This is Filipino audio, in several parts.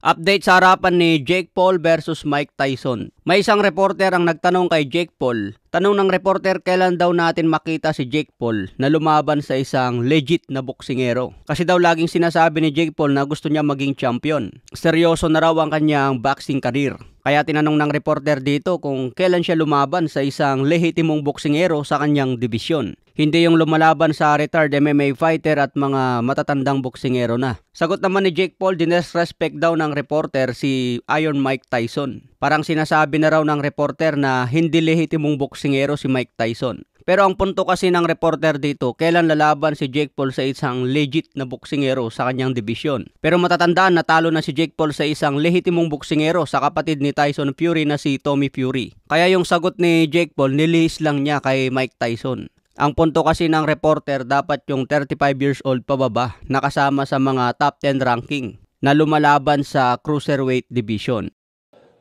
Update sa harapan ni Jake Paul versus Mike Tyson. May isang reporter ang nagtanong kay Jake Paul. Tanong ng reporter, kailan daw natin makita si Jake Paul na lumaban sa isang legit na boksingero? Kasi daw laging sinasabi ni Jake Paul na gusto niya maging champion. Seryoso na raw ang kanyang boxing career. Kaya tinanong ng reporter dito kung kailan siya lumaban sa isang lehitimong boksingero sa kanyang dibisyon. Hindi yung lumalaban sa retired MMA fighter at mga matatandang boksingero na. Sagot naman ni Jake Paul, dinesrespect daw ng reporter si Iron Mike Tyson. Parang sinasabi na raw ng reporter na hindi lehitimong boksingero si Mike Tyson. Pero ang punto kasi ng reporter dito, kailan lalaban si Jake Paul sa isang legit na boksingero sa kanyang dibisyon. Pero matatandaan, natalo na si Jake Paul sa isang lehitimong boksingero sa kapatid ni Tyson Fury na si Tommy Fury. Kaya yung sagot ni Jake Paul, nilihis lang niya kay Mike Tyson. Ang punto kasi ng reporter, dapat yung 35 years old pababa nakasama sa mga top 10 ranking na lumalaban sa cruiserweight division.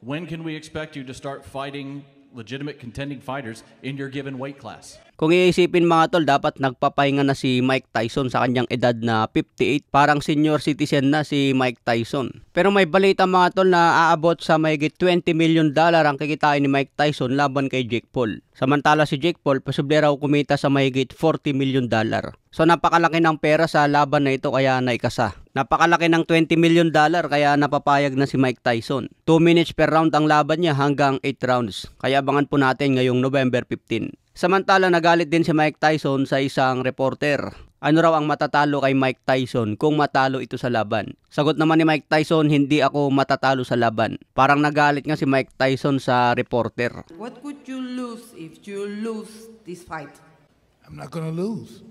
When can we expect you to start fighting legitimate contending fighters in your given weight class? Kung iisipin mga tol, dapat nagpapahinga na si Mike Tyson sa kanyang edad na 58. Parang senior citizen na si Mike Tyson. Pero may balita mga tol na aabot sa mahigit $20 million ang kikitain ni Mike Tyson laban kay Jake Paul. Samantala si Jake Paul, posible raw kumita sa mahigit $40 million. So napakalaki ng pera sa laban na ito kaya naikasa. Napakalaki ng $20 million kaya napapayag na si Mike Tyson. 2 minutes per round ang laban niya hanggang 8 rounds. Kaya abangan po natin ngayong November 15. Samantala nagalit din si Mike Tyson sa isang reporter. Ano raw ang matatalo kay Mike Tyson kung matalo ito sa laban? Sagot naman ni Mike Tyson, hindi ako matatalo sa laban. Parang nagalit nga si Mike Tyson sa reporter. What would you lose if you lose this fight? I'm not gonna lose.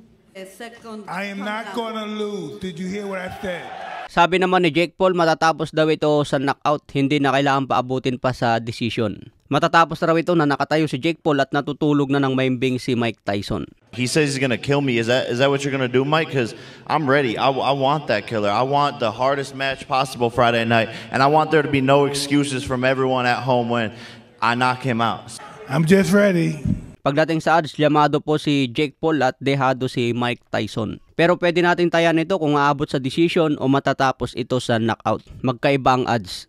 I am not gonna lose. Did you hear what I said? Sabi naman ni Jake Paul, matatapos daw ito sa knockout, hindi na kailangan paabutin pa sa decision. Matatapos raw ito na nakatayo si Jake Paul at natutulog na ng maimbing si Mike Tyson. He says he's gonna kill me. Is that what you're gonna do, Mike? Because I'm ready. I want that killer. I want the hardest match possible Friday night, and I want there to be no excuses from everyone at home when I knock him out. I'm just ready. Pagdating sa odds, llamado po si Jake Paul at dehado si Mike Tyson. Pero pwede natin tayan ito kung aabot sa decision o matatapos ito sa knockout. Magkaiba ang odds.